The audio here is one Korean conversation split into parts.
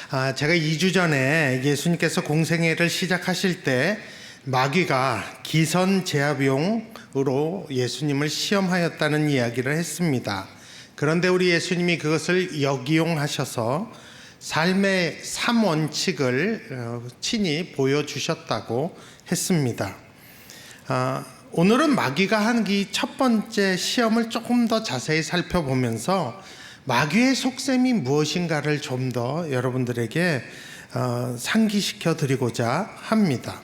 제가 2주 전에 예수님께서 공생애를 시작하실 때 마귀가 기선제압용으로 예수님을 시험하였다는 이야기를 했습니다. 그런데 우리 예수님이 그것을 역이용하셔서 삶의 3원칙을 친히 보여주셨다고 했습니다. 오늘은 마귀가 한 이 첫 번째 시험을 조금 더 자세히 살펴보면서 마귀의 속셈이 무엇인가를 좀 더 여러분들에게 상기시켜 드리고자 합니다.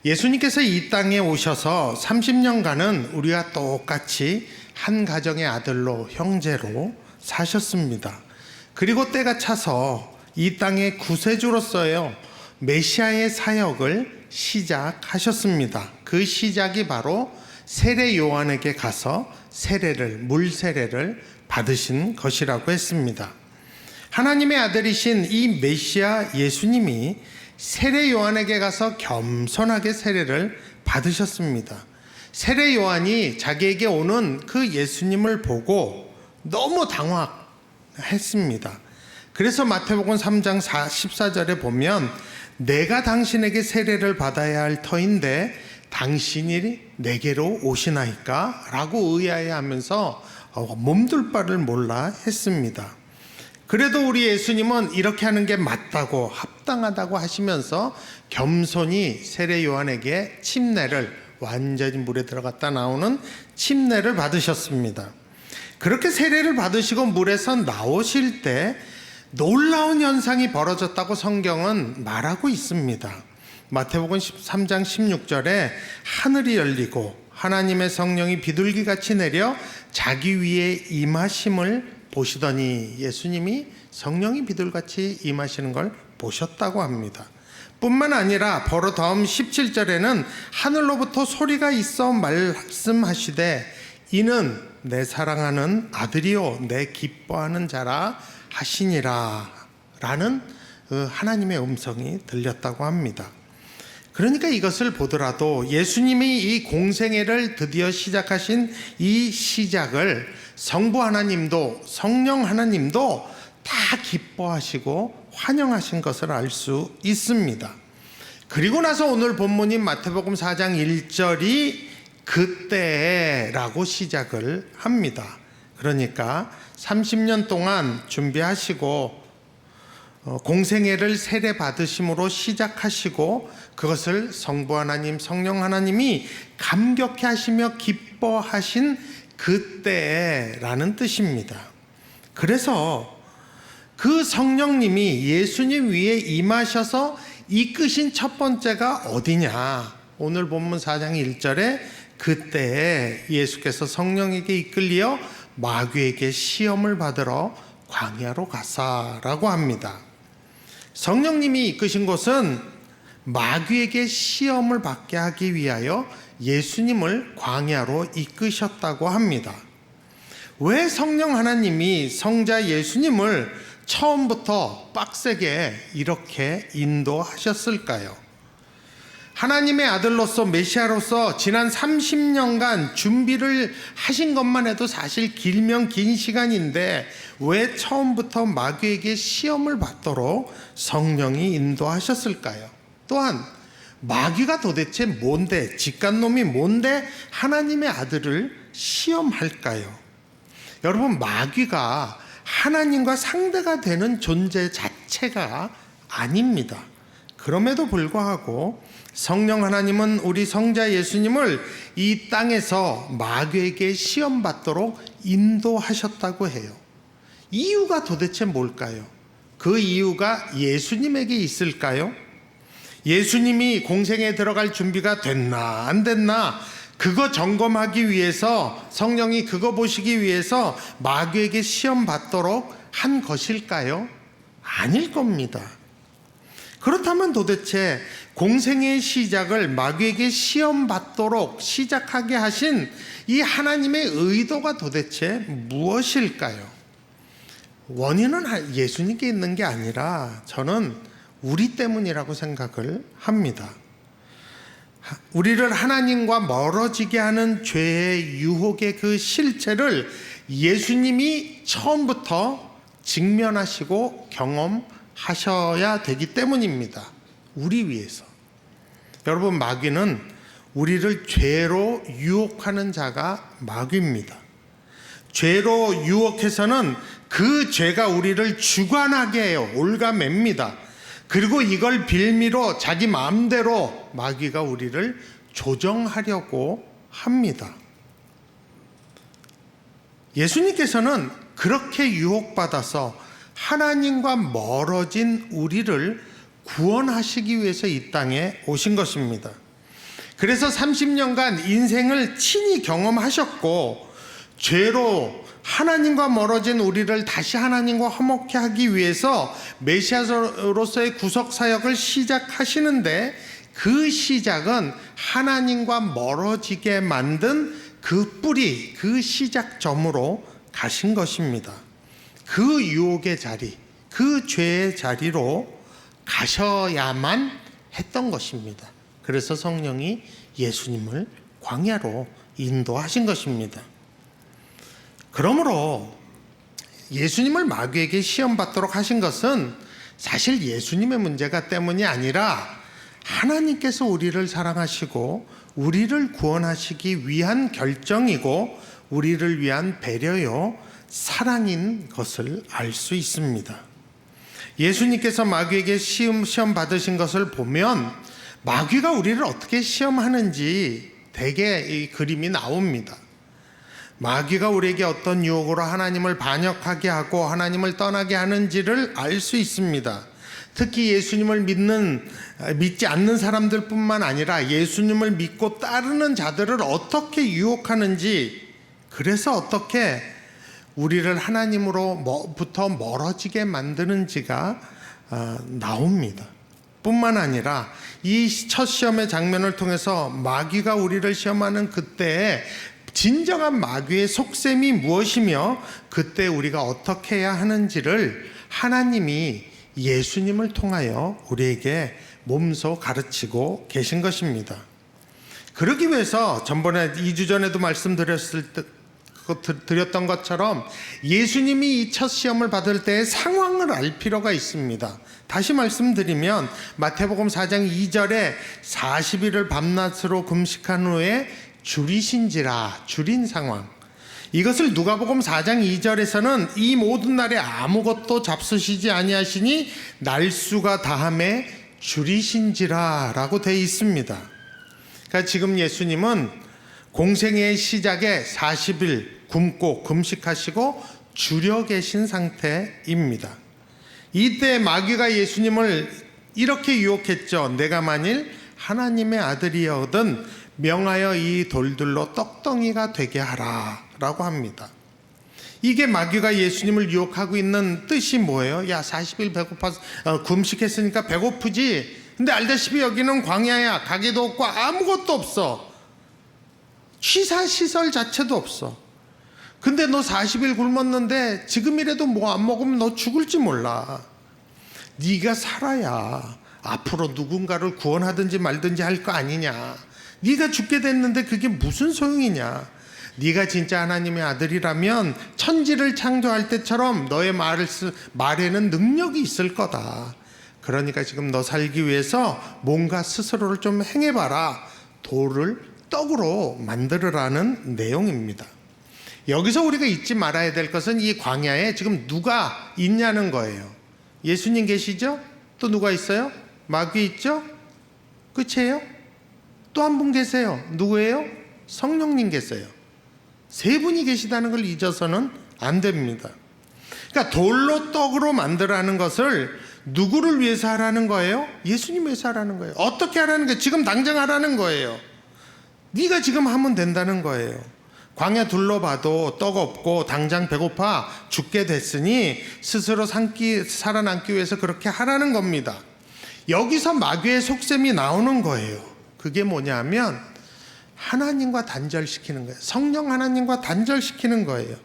예수님께서 이 땅에 오셔서 30년간은 우리와 똑같이 한 가정의 아들로 형제로 사셨습니다. 그리고 때가 차서 이 땅의 구세주로서요 메시아의 사역을 시작하셨습니다. 그 시작이 바로 세례 요한에게 가서 물 세례를 받으신 것이라고 했습니다. 하나님의 아들이신 이 메시아 예수님이 세례 요한에게 가서 겸손하게 세례를 받으셨습니다. 세례 요한이 자기에게 오는 그 예수님을 보고 너무 당황했습니다. 그래서 마태복음 3장 14절에 보면 내가 당신에게 세례를 받아야 할 터인데 당신이 내게로 오시나이까? 라고 의아해하면서 몸둘 바를 몰라 했습니다. 그래도 우리 예수님은 이렇게 하는 게 맞다고 합당하다고 하시면서 겸손히 세례 요한에게 침례를 완전히 물에 들어갔다 나오는 침례를 받으셨습니다. 그렇게 세례를 받으시고 물에서 나오실 때 놀라운 현상이 벌어졌다고 성경은 말하고 있습니다. 마태복음 13장 16절에 하늘이 열리고 하나님의 성령이 비둘기같이 내려 자기 위에 임하심을 보시더니 예수님이 성령이 비둘기같이 임하시는 걸 보셨다고 합니다. 뿐만 아니라 바로 다음 17절에는 하늘로부터 소리가 있어 말씀하시되 이는 내 사랑하는 아들이요 내 기뻐하는 자라 하시니라 라는 하나님의 음성이 들렸다고 합니다. 그러니까 이것을 보더라도 예수님이 이 공생애를 드디어 시작하신 이 시작을 성부 하나님도 성령 하나님도 다 기뻐하시고 환영하신 것을 알 수 있습니다. 그리고 나서 오늘 본문인 마태복음 4장 1절이 그때라고 시작을 합니다. 그러니까 30년 동안 준비하시고 공생애를 세례 받으심으로 시작하시고 그것을 성부 하나님, 성령 하나님이 감격해 하시며 기뻐하신 그때라는 뜻입니다. 그래서 그 성령님이 예수님 위에 임하셔서 이끄신 첫 번째가 어디냐? 오늘 본문 4장 1절에 그때에 예수께서 성령에게 이끌려 마귀에게 시험을 받으러 광야로 가사라고 합니다. 성령님이 이끄신 곳은 마귀에게 시험을 받게 하기 위하여 예수님을 광야로 이끄셨다고 합니다. 왜 성령 하나님이 성자 예수님을 처음부터 빡세게 이렇게 인도하셨을까요? 하나님의 아들로서 메시아로서 지난 30년간 준비를 하신 것만 해도 사실 길면 긴 시간인데 왜 처음부터 마귀에게 시험을 받도록 성령이 인도하셨을까요? 또한 마귀가 도대체 뭔데, 직간놈이 뭔데 하나님의 아들을 시험할까요? 여러분, 마귀가 하나님과 상대가 되는 존재 자체가 아닙니다. 그럼에도 불구하고 성령 하나님은 우리 성자 예수님을 이 땅에서 마귀에게 시험받도록 인도하셨다고 해요. 이유가 도대체 뭘까요? 그 이유가 예수님에게 있을까요? 예수님이 공생에 들어갈 준비가 됐나 안 됐나 그거 점검하기 위해서 성령이 그거 보시기 위해서 마귀에게 시험받도록 한 것일까요? 아닐 겁니다. 그렇다면 도대체 공생의 시작을 마귀에게 시험받도록 시작하게 하신 이 하나님의 의도가 도대체 무엇일까요? 원인은 예수님께 있는 게 아니라 저는 우리 때문이라고 생각을 합니다. 우리를 하나님과 멀어지게 하는 죄의 유혹의 그 실체를 예수님이 처음부터 직면하시고 하셔야 되기 때문입니다. 우리 위해서. 여러분, 마귀는 우리를 죄로 유혹하는 자가 마귀입니다. 죄로 유혹해서는 그 죄가 우리를 주관하게 해요. 올가맵니다. 그리고 이걸 빌미로 자기 마음대로 마귀가 우리를 조정하려고 합니다. 예수님께서는 그렇게 유혹받아서 하나님과 멀어진 우리를 구원하시기 위해서 이 땅에 오신 것입니다. 그래서 30년간 인생을 친히 경험하셨고, 죄로 하나님과 멀어진 우리를 다시 하나님과 화목케 하기 위해서 메시아로서의 구속 사역을 시작하시는데, 그 시작은 하나님과 멀어지게 만든 그 뿌리, 그 시작점으로 가신 것입니다. 그 유혹의 자리, 그 죄의 자리로 가셔야만 했던 것입니다. 그래서 성령이 예수님을 광야로 인도하신 것입니다. 그러므로 예수님을 마귀에게 시험받도록 하신 것은 사실 예수님의 문제가 때문이 아니라 하나님께서 우리를 사랑하시고 우리를 구원하시기 위한 결정이고 우리를 위한 배려요, 사랑인 것을 알 수 있습니다. 예수님께서 마귀에게 시험 받으신 것을 보면 마귀가 우리를 어떻게 시험하는지 대개 이 그림이 나옵니다. 마귀가 우리에게 어떤 유혹으로 하나님을 반역하게 하고 하나님을 떠나게 하는지를 알 수 있습니다. 특히 예수님을 믿지 않는 사람들 뿐만 아니라 예수님을 믿고 따르는 자들을 어떻게 유혹하는지, 그래서 어떻게 우리를 하나님으로부터 멀어지게 만드는지가 나옵니다. 뿐만 아니라 이 첫 시험의 장면을 통해서 마귀가 우리를 시험하는 그때에 진정한 마귀의 속셈이 무엇이며 그때 우리가 어떻게 해야 하는지를 하나님이 예수님을 통하여 우리에게 몸소 가르치고 계신 것입니다. 그러기 위해서 전번에 2주 전에도 드렸던 것처럼 예수님이 이 첫 시험을 받을 때의 상황을 알 필요가 있습니다. 다시 말씀드리면 마태복음 4장 2절에 40일을 밤낮으로 금식한 후에 줄이신지라, 줄인 상황. 이것을 누가복음 4장 2절에서는 이 모든 날에 아무것도 잡수시지 아니하시니 날수가 다함에 줄이신지라 라고 되어 있습니다. 그러니까 지금 예수님은 공생의 시작에 40일 굶고 금식하시고 줄여 계신 상태입니다. 이때 마귀가 예수님을 이렇게 유혹했죠. 내가 만일 하나님의 아들이거든 명하여 이 돌들로 떡덩이가 되게 하라 라고 합니다. 이게 마귀가 예수님을 유혹하고 있는 뜻이 뭐예요? 야, 40일 금식했으니까 배고프지? 근데 알다시피 여기는 광야야. 가게도 없고 아무것도 없어. 취사시설 자체도 없어. 근데 너 40일 굶었는데 지금이라도 뭐 안 먹으면 너 죽을지 몰라. 네가 살아야 앞으로 누군가를 구원하든지 말든지 할 거 아니냐. 네가 죽게 됐는데 그게 무슨 소용이냐. 네가 진짜 하나님의 아들이라면 천지를 창조할 때처럼 너의 말에는 능력이 있을 거다. 그러니까 지금 너 살기 위해서 뭔가 스스로를 좀 행해봐라. 돌을 떡으로 만들으라는 내용입니다. 여기서 우리가 잊지 말아야 될 것은 이 광야에 지금 누가 있냐는 거예요. 예수님 계시죠? 또 누가 있어요? 마귀 있죠? 끝이에요? 또 한 분 계세요. 누구예요? 성령님 계세요. 세 분이 계시다는 걸 잊어서는 안 됩니다. 그러니까 돌로 떡으로 만들라는 것을 누구를 위해서 하라는 거예요? 예수님 위해서 하라는 거예요. 어떻게 하라는 거예요? 지금 당장 하라는 거예요. 네가 지금 하면 된다는 거예요. 광야 둘러봐도 떡 없고 당장 배고파 죽게 됐으니 스스로 살아남기 위해서 그렇게 하라는 겁니다. 여기서 마귀의 속셈이 나오는 거예요. 그게 뭐냐면 하나님과 단절시키는 거예요. 성령 하나님과 단절시키는 거예요.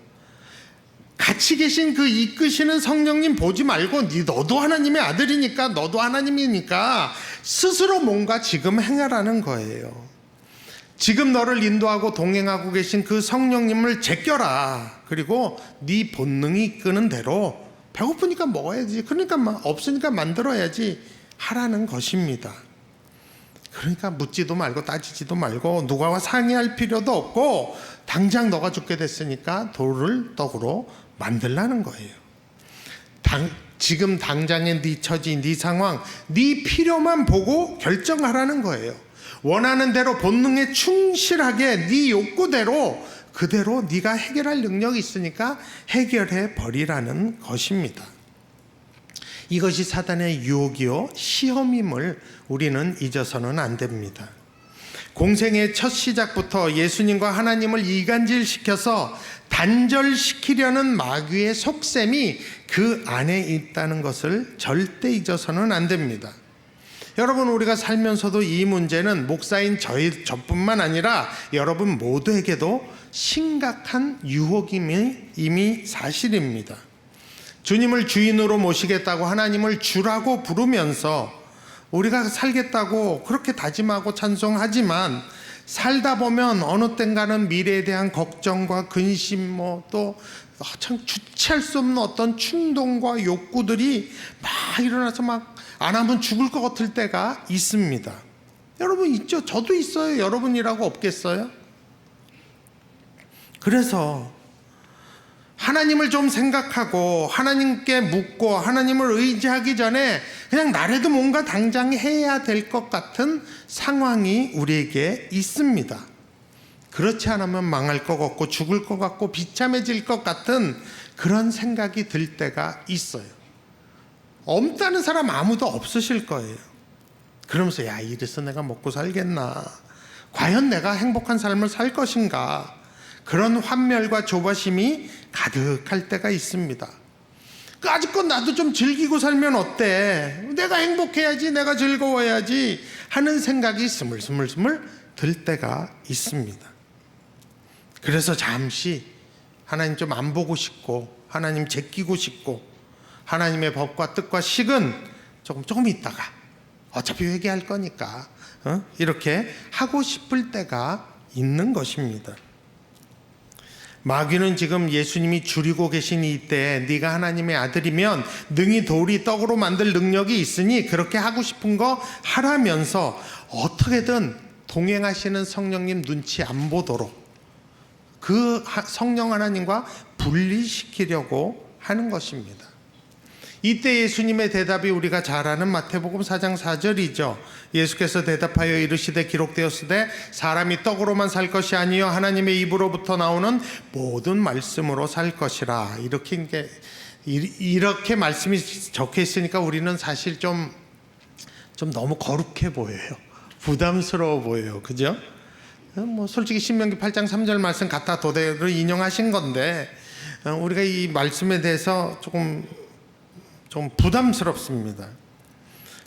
같이 계신 그 이끄시는 성령님 보지 말고 너도 하나님의 아들이니까, 너도 하나님이니까 스스로 뭔가 지금 행하라는 거예요. 지금 너를 인도하고 동행하고 계신 그 성령님을 제껴라. 그리고 네 본능이 이끄는 대로 배고프니까 먹어야지. 그러니까 없으니까 만들어야지 하라는 것입니다. 그러니까 묻지도 말고 따지지도 말고 누가와 상의할 필요도 없고 당장 너가 죽게 됐으니까 돌을 떡으로 만들라는 거예요. 지금 당장의 네 처지, 네 상황, 네 필요만 보고 결정하라는 거예요. 원하는 대로 본능에 충실하게 네 욕구대로 그대로 네가 해결할 능력이 있으니까 해결해 버리라는 것입니다. 이것이 사단의 유혹이요 시험임을 우리는 잊어서는 안 됩니다. 공생의 첫 시작부터 예수님과 하나님을 이간질시켜서 단절시키려는 마귀의 속셈이 그 안에 있다는 것을 절대 잊어서는 안 됩니다. 여러분, 우리가 살면서도 이 문제는 목사인 저뿐만 아니라 여러분 모두에게도 심각한 유혹임이 이미 사실입니다. 주님을 주인으로 모시겠다고 하나님을 주라고 부르면서 우리가 살겠다고 그렇게 다짐하고 찬송하지만 살다 보면 어느 땐가는 미래에 대한 걱정과 근심 또 참 주체할 수 없는 어떤 충동과 욕구들이 막 일어나서 막 안 하면 죽을 것 같을 때가 있습니다. 여러분 있죠? 저도 있어요. 여러분이라고 없겠어요? 그래서 하나님을 좀 생각하고 하나님께 묻고 하나님을 의지하기 전에 그냥 나라도 뭔가 당장 해야 될 것 같은 상황이 우리에게 있습니다. 그렇지 않으면 망할 것 같고 죽을 것 같고 비참해질 것 같은 그런 생각이 들 때가 있어요. 없다는 사람 아무도 없으실 거예요. 그러면서 야, 이래서 내가 먹고 살겠나? 과연 내가 행복한 삶을 살 것인가? 그런 환멸과 조바심이 가득할 때가 있습니다. 아직껏 나도 좀 즐기고 살면 어때? 내가 행복해야지, 내가 즐거워야지 하는 생각이 스물스물 들 때가 있습니다. 그래서 잠시 하나님 좀 안 보고 싶고 하나님 제끼고 싶고 하나님의 법과 뜻과 식은 조금 있다가 어차피 회개할 거니까 이렇게 하고 싶을 때가 있는 것입니다. 마귀는 지금 예수님이 줄이고 계신 이때에 네가 하나님의 아들이면 능히 돌이 떡으로 만들 능력이 있으니 그렇게 하고 싶은 거 하라면서 어떻게든 동행하시는 성령님 눈치 안 보도록 그 성령 하나님과 분리시키려고 하는 것입니다. 이때 예수님의 대답이 우리가 잘 아는 마태복음 4장 4절이죠. 예수께서 대답하여 이르시되 기록되었으되 사람이 떡으로만 살 것이 아니요 하나님의 입으로부터 나오는 모든 말씀으로 살 것이라. 이렇게 말씀이 적혀 있으니까 우리는 사실 좀 너무 거룩해 보여요. 부담스러워 보여요. 그죠? 솔직히 신명기 8장 3절 말씀 갖다 도대로 인용하신 건데 우리가 이 말씀에 대해서 좀 부담스럽습니다.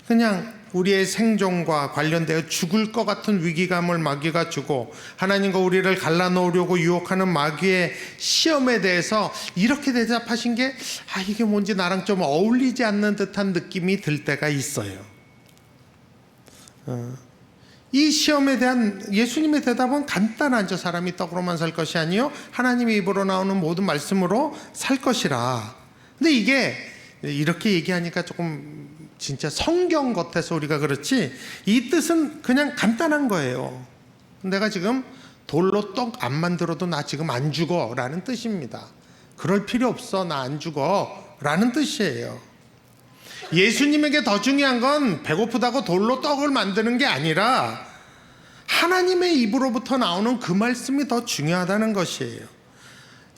그냥 우리의 생존과 관련되어 죽을 것 같은 위기감을 마귀가 주고 하나님과 우리를 갈라놓으려고 유혹하는 마귀의 시험에 대해서 이렇게 대답하신 게 이게 뭔지 나랑 좀 어울리지 않는 듯한 느낌이 들 때가 있어요. 이 시험에 대한 예수님의 대답은 간단하죠. 사람이 떡으로만 살 것이 아니요 하나님의 입으로 나오는 모든 말씀으로 살 것이라. 근데 이게 이렇게 얘기하니까 조금 진짜 성경 같아서 우리가 그렇지 이 뜻은 그냥 간단한 거예요. 내가 지금 돌로 떡 안 만들어도 나 지금 안 죽어 라는 뜻입니다. 그럴 필요 없어, 나 안 죽어 라는 뜻이에요. 예수님에게 더 중요한 건 배고프다고 돌로 떡을 만드는 게 아니라 하나님의 입으로부터 나오는 그 말씀이 더 중요하다는 것이에요.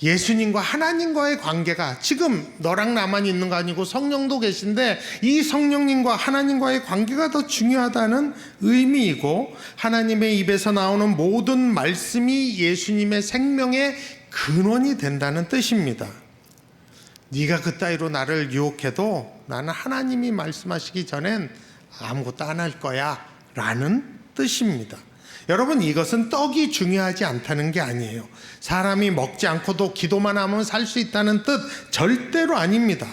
예수님과 하나님과의 관계가 지금 너랑 나만 있는 거 아니고 성령도 계신데 이 성령님과 하나님과의 관계가 더 중요하다는 의미이고 하나님의 입에서 나오는 모든 말씀이 예수님의 생명의 근원이 된다는 뜻입니다. 네가 그따위로 나를 유혹해도 나는 하나님이 말씀하시기 전엔 아무것도 안 할 거야 라는 뜻입니다. 여러분, 이것은 떡이 중요하지 않다는 게 아니에요. 사람이 먹지 않고도 기도만 하면 살 수 있다는 뜻 절대로 아닙니다.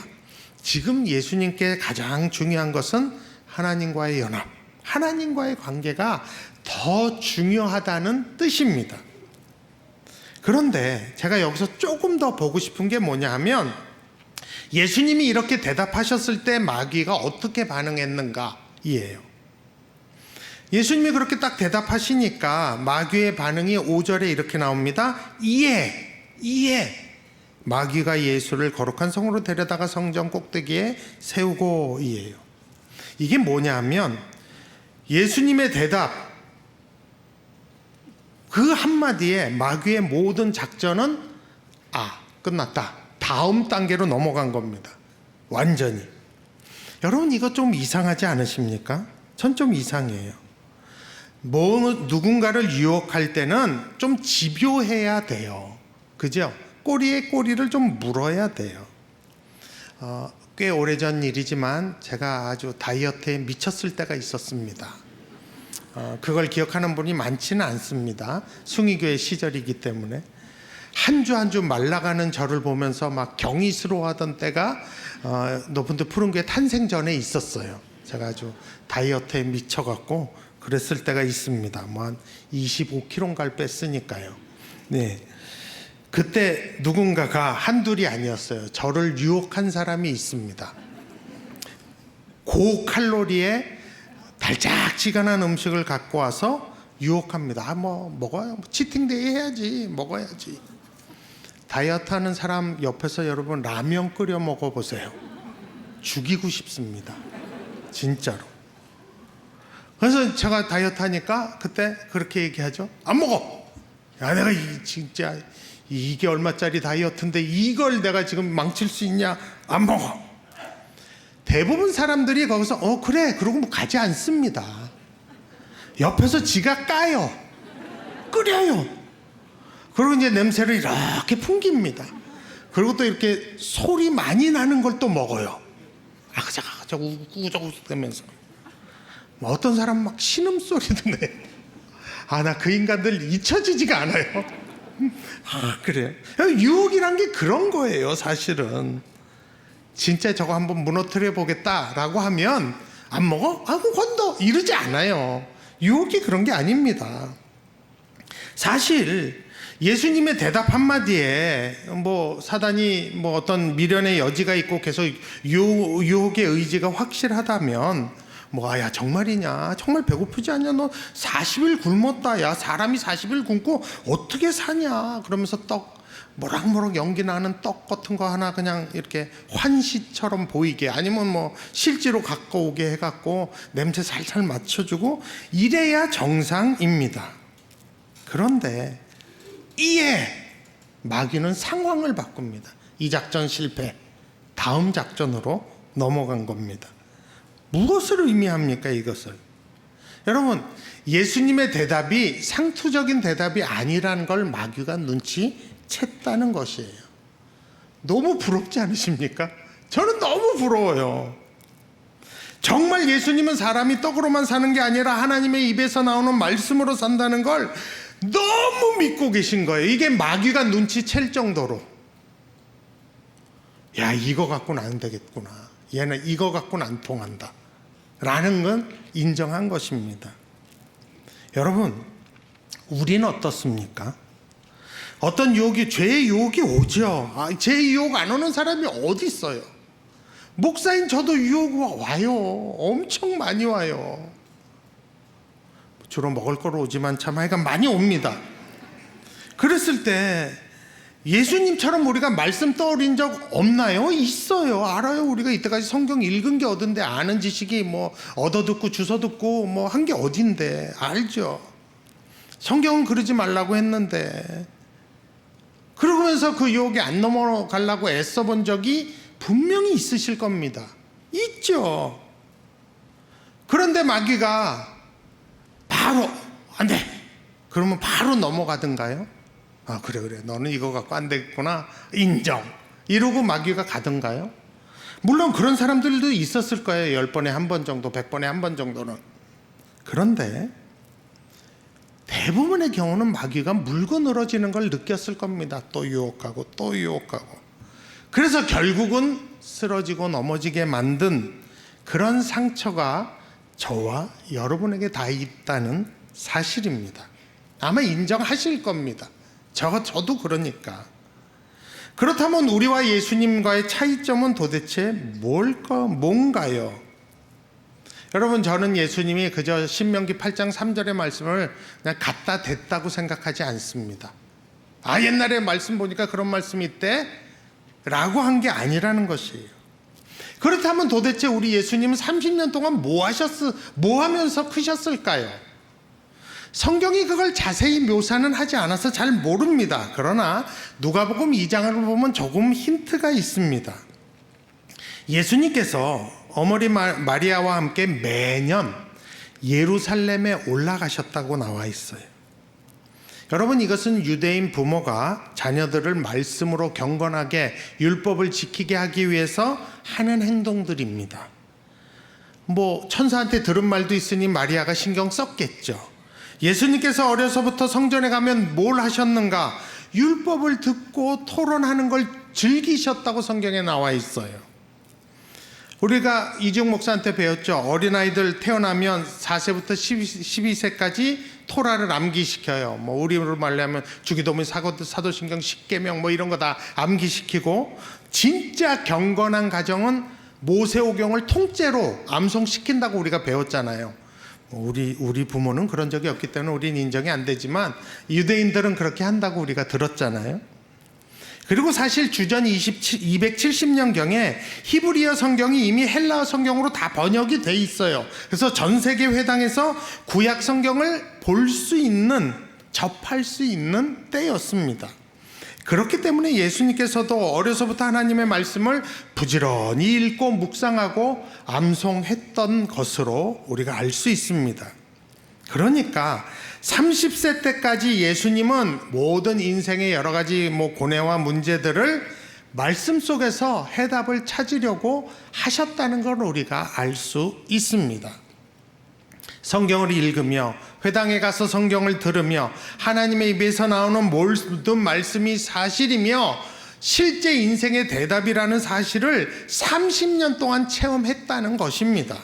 지금 예수님께 가장 중요한 것은 하나님과의 연합, 하나님과의 관계가 더 중요하다는 뜻입니다. 그런데 제가 여기서 조금 더 보고 싶은 게 뭐냐 하면 예수님이 이렇게 대답하셨을 때 마귀가 어떻게 반응했는가 이에요. 예수님이 그렇게 딱 대답하시니까 마귀의 반응이 5절에 이렇게 나옵니다. 이에 마귀가 예수를 거룩한 성으로 데려다가 성전 꼭대기에 세우고 이에요. 이게 뭐냐면 예수님의 대답 그 한마디에 마귀의 모든 작전은 끝났다. 다음 단계로 넘어간 겁니다. 완전히. 여러분 이거 좀 이상하지 않으십니까? 전 좀 이상해요. 누군가를 유혹할 때는 좀 집요해야 돼요. 그죠? 꼬리에 꼬리를 좀 물어야 돼요. 꽤 오래전 일이지만 제가 아주 다이어트에 미쳤을 때가 있었습니다. 그걸 기억하는 분이 많지는 않습니다. 숭의교회 시절이기 때문에. 한 주 한 주 말라가는 저를 보면서 막 경이스러워하던 때가 높은 데 푸른 교회 탄생 전에 있었어요. 제가 아주 다이어트에 미쳐갖고 그랬을 때가 있습니다. 뭐 한 25kg인가를 뺐으니까요. 네. 그때 누군가가 한둘이 아니었어요. 저를 유혹한 사람이 있습니다. 고칼로리에 달짝지근한 음식을 갖고 와서 유혹합니다. 먹어요. 치팅데이 해야지. 먹어야지. 다이어트 하는 사람 옆에서 여러분 라면 끓여 먹어보세요. 죽이고 싶습니다. 진짜로. 그래서 제가 다이어트 하니까 그때 그렇게 얘기하죠. 안 먹어. 야, 내가 진짜 이게 얼마짜리 다이어트인데 이걸 내가 지금 망칠 수 있냐? 안 먹어. 대부분 사람들이 거기서 그래 그러고 뭐 가지 않습니다. 옆에서 지가 까요. 끓여요. 그리고 이제 냄새를 이렇게 풍깁니다. 그리고 또 이렇게 소리 많이 나는 걸 또 먹어요. 아그작아그작 우구저구적 되면서. 어떤 사람 막 신음소리도 내. 나 그 인간들 잊혀지지가 않아요. 그래요. 유혹이란 게 그런 거예요. 사실은 진짜 저거 한번 무너뜨려 보겠다라고 하면 안 먹어? 그럼 건너 이러지 않아요. 유혹이 그런 게 아닙니다. 사실 예수님의 대답 한마디에 사단이 어떤 미련의 여지가 있고 계속 유혹의 의지가 확실하다면 야 정말이냐? 정말 배고프지 않냐? 너 40일 굶었다. 야 사람이 40일 굶고 어떻게 사냐? 그러면서 모락모락 연기 나는 떡 같은 거 하나 그냥 이렇게 환시처럼 보이게, 아니면 실제로 갖고 오게 해갖고 냄새 살살 맞춰주고 이래야 정상입니다. 그런데 이에 마귀는 상황을 바꿉니다. 이 작전 실패, 다음 작전으로 넘어간 겁니다. 무엇을 의미합니까 이것을? 여러분 예수님의 대답이 상투적인 대답이 아니라는 걸 마귀가 눈치챘다는 것이에요. 너무 부럽지 않으십니까? 저는 너무 부러워요. 정말 예수님은 사람이 떡으로만 사는 게 아니라 하나님의 입에서 나오는 말씀으로 산다는 걸 너무 믿고 계신 거예요. 이게 마귀가 눈치챌 정도로 이거 갖고는 안 되겠구나. 얘는 이거 갖고는 안 통한다 라는 건 인정한 것입니다. 여러분 우리는 어떻습니까? 어떤 유혹이, 죄의 유혹이 오죠. 죄의 유혹 안 오는 사람이 어디 있어요? 목사인 저도 유혹 와요. 엄청 많이 와요. 주로 먹을 거로 오지만 참 하여간 많이 옵니다. 그랬을 때 예수님처럼 우리가 말씀 떠올린 적 없나요? 있어요. 알아요. 우리가 이때까지 성경 읽은 게 어딘데, 아는 지식이 얻어듣고 주워듣고 한 게 어딘데. 알죠. 성경은 그러지 말라고 했는데. 그러면서 그 유혹에 안 넘어가려고 애써본 적이 분명히 있으실 겁니다. 있죠. 그런데 마귀가 바로 안 돼. 그러면 바로 넘어가든가요? 그래 너는 이거 갖고 안 되겠구나. 인정. 이러고 마귀가 가든가요? 물론 그런 사람들도 있었을 거예요. 10번에 한 번 정도, 100번에 한 번 정도는. 그런데 대부분의 경우는 마귀가 물고 늘어지는 걸 느꼈을 겁니다. 또 유혹하고 또 유혹하고. 그래서 결국은 쓰러지고 넘어지게 만든 그런 상처가 저와 여러분에게 다 있다는 사실입니다. 아마 인정하실 겁니다. 저도 그러니까. 그렇다면 우리와 예수님과의 차이점은 도대체 뭔가요? 여러분, 저는 예수님이 그저 신명기 8장 3절의 말씀을 그냥 갖다 댔다고 생각하지 않습니다. 옛날에 말씀 보니까 그런 말씀이 있대 라고 한 게 아니라는 것이에요. 그렇다면 도대체 우리 예수님은 30년 동안 뭐 하면서 크셨을까요? 성경이 그걸 자세히 묘사는 하지 않아서 잘 모릅니다. 그러나 누가복음 2장을 보면 조금 힌트가 있습니다. 예수님께서 어머니 마리아와 함께 매년 예루살렘에 올라가셨다고 나와 있어요. 여러분, 이것은 유대인 부모가 자녀들을 말씀으로 경건하게 율법을 지키게 하기 위해서 하는 행동들입니다. 천사한테 들은 말도 있으니 마리아가 신경 썼겠죠. 예수님께서 어려서부터 성전에 가면 뭘 하셨는가? 율법을 듣고 토론하는 걸 즐기셨다고 성경에 나와 있어요. 우리가 이지용 목사한테 배웠죠. 어린아이들 태어나면 4세부터 12세까지 토라를 암기시켜요. 우리로 말하면 주기도문, 사도신경, 십계명 이런 거 다 암기시키고, 진짜 경건한 가정은 모세오경을 통째로 암송시킨다고 우리가 배웠잖아요. 우리 부모는 그런 적이 없기 때문에 우리는 인정이 안 되지만 유대인들은 그렇게 한다고 우리가 들었잖아요. 그리고 사실 주전 270년경에 히브리어 성경이 이미 헬라어 성경으로 다 번역이 돼 있어요. 그래서 전 세계 회당에서 구약 성경을 볼 수 있는, 접할 수 있는 때였습니다. 그렇기 때문에 예수님께서도 어려서부터 하나님의 말씀을 부지런히 읽고 묵상하고 암송했던 것으로 우리가 알 수 있습니다. 그러니까 30세 때까지 예수님은 모든 인생의 여러 가지 고뇌와 문제들을 말씀 속에서 해답을 찾으려고 하셨다는 걸 우리가 알 수 있습니다. 성경을 읽으며 회당에 가서 성경을 들으며 하나님의 입에서 나오는 모든 말씀이 사실이며 실제 인생의 대답이라는 사실을 30년 동안 체험했다는 것입니다.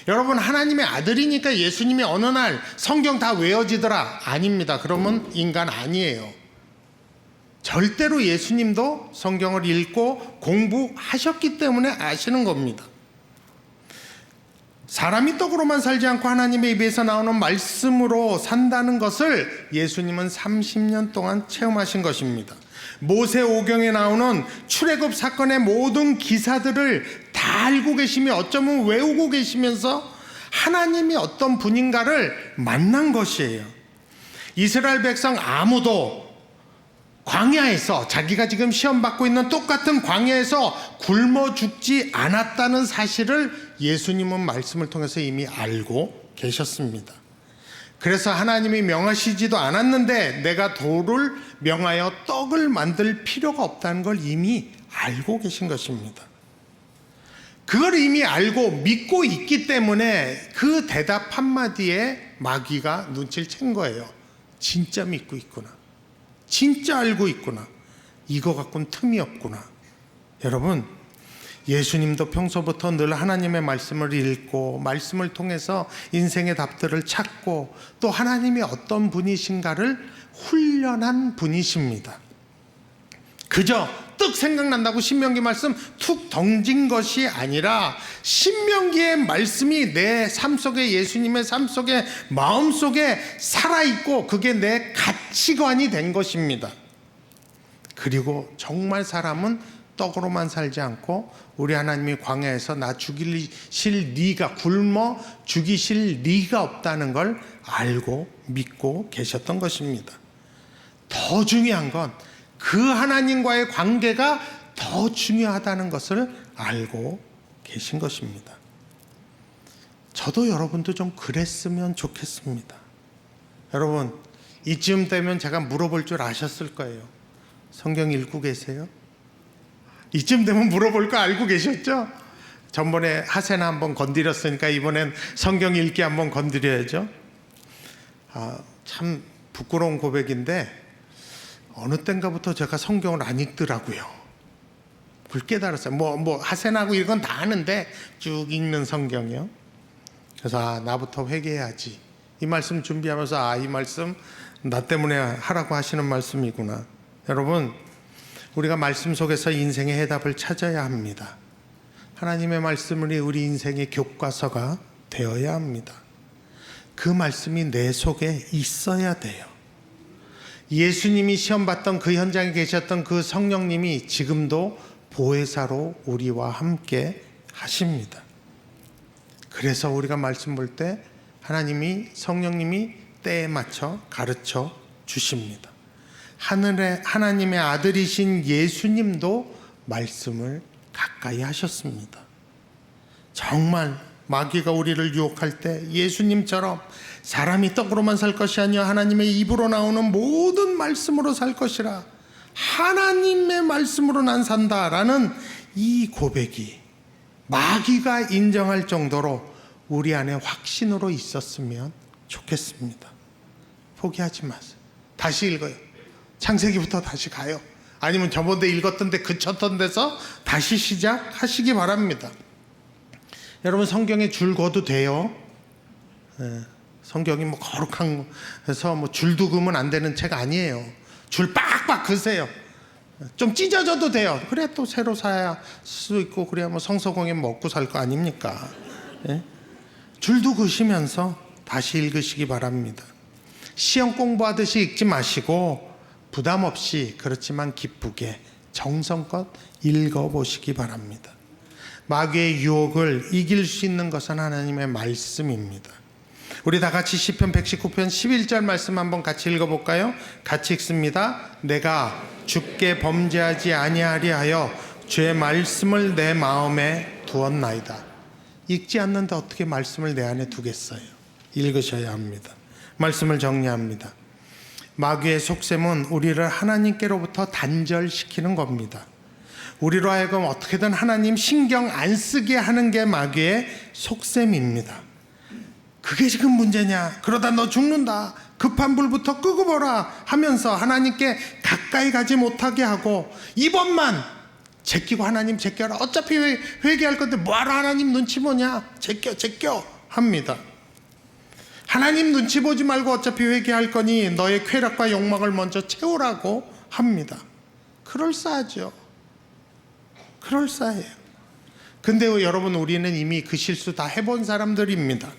여러분, 하나님의 아들이니까 예수님이 어느 날 성경 다 외워지더라? 아닙니다. 그러면 인간 아니에요. 절대로 예수님도 성경을 읽고 공부하셨기 때문에 아시는 겁니다. 사람이 떡으로만 살지 않고 하나님의 입에서 나오는 말씀으로 산다는 것을 예수님은 30년 동안 체험하신 것입니다. 모세오경에 나오는 출애굽 사건의 모든 기사들을 다 알고 계시며 어쩌면 외우고 계시면서 하나님이 어떤 분인가를 만난 것이에요. 이스라엘 백성 아무도 광야에서, 자기가 지금 시험받고 있는 똑같은 광야에서 굶어 죽지 않았다는 사실을 예수님은 말씀을 통해서 이미 알고 계셨습니다. 그래서 하나님이 명하시지도 않았는데 내가 돌을 명하여 떡을 만들 필요가 없다는 걸 이미 알고 계신 것입니다. 그걸 이미 알고 믿고 있기 때문에 그 대답 한마디에 마귀가 눈치를 챈 거예요. 진짜 믿고 있구나. 진짜 알고 있구나. 이거 갖고는 틈이 없구나. 여러분, 예수님도 평소부터 늘 하나님의 말씀을 읽고 말씀을 통해서 인생의 답들을 찾고 또 하나님이 어떤 분이신가를 훈련한 분이십니다. 그저 떡 생각난다고 신명기 말씀 툭 던진 것이 아니라 신명기의 말씀이 내 삶 속에, 예수님의 삶 속에, 마음 속에 살아있고 그게 내 가치관이 된 것입니다. 그리고 정말 사람은 떡으로만 살지 않고 우리 하나님이 광야에서 나 죽이실 리가, 굶어 죽이실 리가 없다는 걸 알고 믿고 계셨던 것입니다. 더 중요한 건 그 하나님과의 관계가 더 중요하다는 것을 알고 계신 것입니다. 저도 여러분도 좀 그랬으면 좋겠습니다. 여러분, 이쯤 되면 제가 물어볼 줄 아셨을 거예요. 성경 읽고 계세요? 이쯤 되면 물어볼 거 알고 계셨죠? 전번에 하세나 한번 건드렸으니까 이번엔 성경 읽기 한번 건드려야죠. 참 부끄러운 고백인데 어느 땐가부터 제가 성경을 안 읽더라고요. 그걸 깨달았어요. 하세나하고 이건 다 아는데 쭉 읽는 성경이요. 그래서 나부터 회개해야지. 이 말씀 준비하면서 이 말씀 나 때문에 하라고 하시는 말씀이구나. 여러분, 우리가 말씀 속에서 인생의 해답을 찾아야 합니다. 하나님의 말씀이 우리 인생의 교과서가 되어야 합니다. 그 말씀이 내 속에 있어야 돼요. 예수님이 시험 받던 그 현장에 계셨던 그 성령님이 지금도 보혜사로 우리와 함께 하십니다. 그래서 우리가 말씀 볼 때 하나님이, 성령님이 때에 맞춰 가르쳐 주십니다. 하나님의 아들이신 예수님도 말씀을 가까이 하셨습니다. 정말 마귀가 우리를 유혹할 때 예수님처럼 사람이 떡으로만 살 것이 아니라 하나님의 입으로 나오는 모든 말씀으로 살 것이라, 하나님의 말씀으로 난 산다라는 이 고백이 마귀가 인정할 정도로 우리 안에 확신으로 있었으면 좋겠습니다. 포기하지 마세요. 다시 읽어요. 창세기부터 다시 가요. 아니면 저번에 읽었던 데 그쳤던 데서 다시 시작하시기 바랍니다. 여러분, 성경에 줄 그어도 돼요. 성경이 뭐 거룩한 해서 뭐 줄도 그으면 안 되는 책 아니에요. 줄 빡빡 그으세요. 좀 찢어져도 돼요. 그래 또 새로 사야 수 있고, 그래야 뭐 성서공예 먹고 살 거 아닙니까? 예? 줄도 그으시면서 다시 읽으시기 바랍니다. 시험 공부하듯이 읽지 마시고 부담 없이, 그렇지만 기쁘게 정성껏 읽어보시기 바랍니다. 마귀의 유혹을 이길 수 있는 것은 하나님의 말씀입니다. 우리 다 같이 시편 119편 11절 말씀 한번 같이 읽어볼까요? 같이 읽습니다. 내가 주께 범죄하지 아니하리 하여 주의 말씀을 내 마음에 두었나이다. 읽지 않는데 어떻게 말씀을 내 안에 두겠어요? 읽으셔야 합니다. 말씀을 정리합니다. 마귀의 속셈은 우리를 하나님께로부터 단절시키는 겁니다. 우리로 하여금 어떻게든 하나님 신경 안 쓰게 하는 게 마귀의 속셈입니다. 그게 지금 문제냐? 그러다 너 죽는다. 급한 불부터 끄고 보라 하면서 하나님께 가까이 가지 못하게 하고, 이번만 제끼고 하나님 제껴라. 어차피 회개할 건데 뭐하러 하나님 눈치 보냐? 제껴 합니다. 하나님 눈치 보지 말고 어차피 회개할 거니 너의 쾌락과 욕망을 먼저 채우라고 합니다. 그럴싸하죠. 그럴싸해요. 근데 여러분, 우리는 이미 그 실수 다 해본 사람들입니다.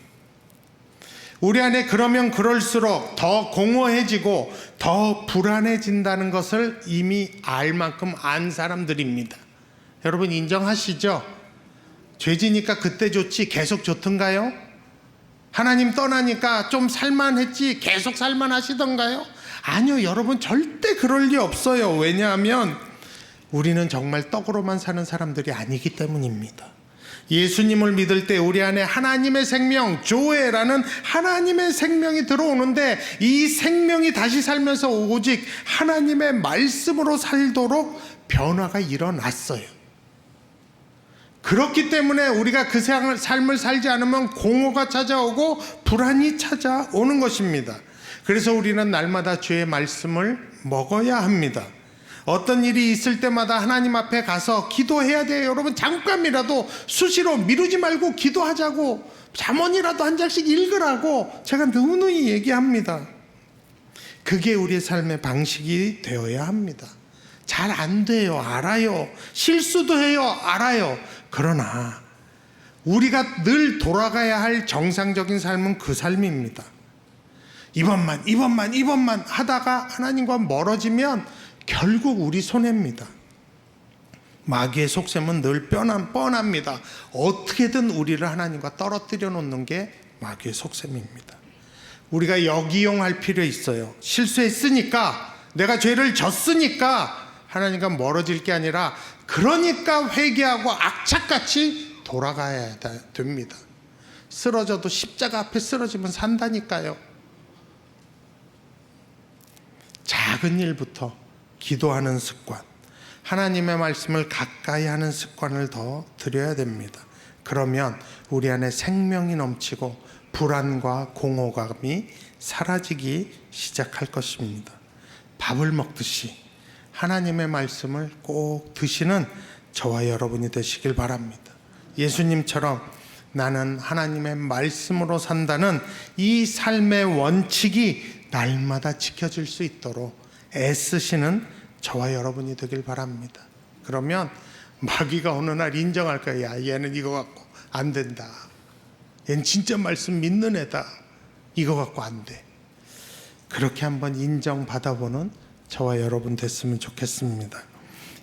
우리 안에 그러면 그럴수록 더 공허해지고 더 불안해진다는 것을 이미 알 만큼 안 사람들입니다. 여러분 인정하시죠? 죄지니까 그때 좋지 계속 좋던가요? 하나님 떠나니까 좀 살만했지 계속 살만하시던가요? 아니요, 여러분 절대 그럴 리 없어요. 왜냐하면 우리는 정말 떡으로만 사는 사람들이 아니기 때문입니다. 예수님을 믿을 때 우리 안에 하나님의 생명, 조회라는 하나님의 생명이 들어오는데, 이 생명이 다시 살면서 오직 하나님의 말씀으로 살도록 변화가 일어났어요. 그렇기 때문에 우리가 그 삶을 살지 않으면 공허가 찾아오고 불안이 찾아오는 것입니다. 그래서 우리는 날마다 주의 말씀을 먹어야 합니다. 어떤 일이 있을 때마다 하나님 앞에 가서 기도해야 돼요. 여러분, 잠깐이라도 수시로 미루지 말고 기도하자고, 잠언이라도 한 장씩 읽으라고 제가 누누이 얘기합니다. 그게 우리의 삶의 방식이 되어야 합니다. 잘 안 돼요. 알아요. 실수도 해요. 알아요. 그러나 우리가 늘 돌아가야 할 정상적인 삶은 그 삶입니다. 이번만 하다가 하나님과 멀어지면 결국 우리 손해입니다. 마귀의 속셈은 늘 뻔합니다. 어떻게든 우리를 하나님과 떨어뜨려 놓는 게 마귀의 속셈입니다. 우리가 역이용할 필요 있어요. 실수했으니까, 내가 죄를 졌으니까 하나님과 멀어질 게 아니라, 그러니까 회개하고 악착같이 돌아가야 됩니다. 쓰러져도 십자가 앞에 쓰러지면 산다니까요. 작은 일부터 기도하는 습관, 하나님의 말씀을 가까이 하는 습관을 더 들여야 됩니다. 그러면 우리 안에 생명이 넘치고 불안과 공허감이 사라지기 시작할 것입니다. 밥을 먹듯이 하나님의 말씀을 꼭 드시는 저와 여러분이 되시길 바랍니다. 예수님처럼 나는 하나님의 말씀으로 산다는 이 삶의 원칙이 날마다 지켜질 수 있도록 애쓰시는 저와 여러분이 되길 바랍니다. 그러면 마귀가 어느 날 인정할 거야. 야, 얘는 이거 갖고 안 된다. 얘는 진짜 말씀 믿는 애다. 이거 갖고 안 돼. 그렇게 한번 인정받아보는 저와 여러분 됐으면 좋겠습니다.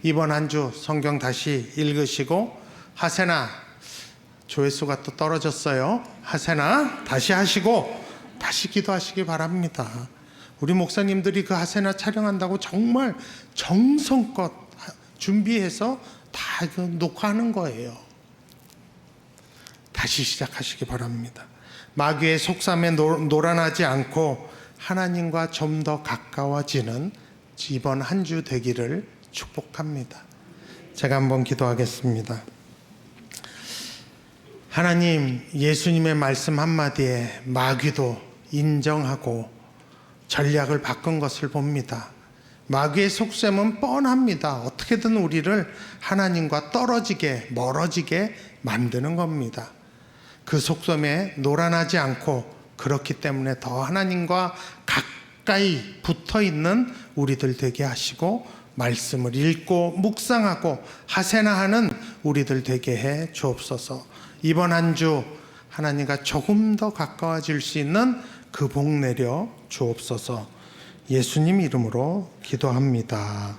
이번 한 주 성경 다시 읽으시고, 하세나 조회수가 또 떨어졌어요. 하세나 다시 하시고 다시 기도하시기 바랍니다. 우리 목사님들이 그 하세나 촬영한다고 정말 정성껏 준비해서 다 녹화하는 거예요. 다시 시작하시기 바랍니다. 마귀의 속삼에 놀아나지 않고 하나님과 좀 더 가까워지는 이번 한 주 되기를 축복합니다. 제가 한번 기도하겠습니다. 하나님, 예수님의 말씀 한마디에 마귀도 인정하고 전략을 바꾼 것을 봅니다. 마귀의 속셈은 뻔합니다. 어떻게든 우리를 하나님과 떨어지게, 멀어지게 만드는 겁니다. 그 속셈에 놀아나지 않고, 그렇기 때문에 더 하나님과 가까이 붙어 있는 우리들 되게 하시고, 말씀을 읽고 묵상하고 하세나 하는 우리들 되게 해 주옵소서. 이번 한 주 하나님과 조금 더 가까워질 수 있는 그 복 내려 주옵소서. 예수님 이름으로 기도합니다.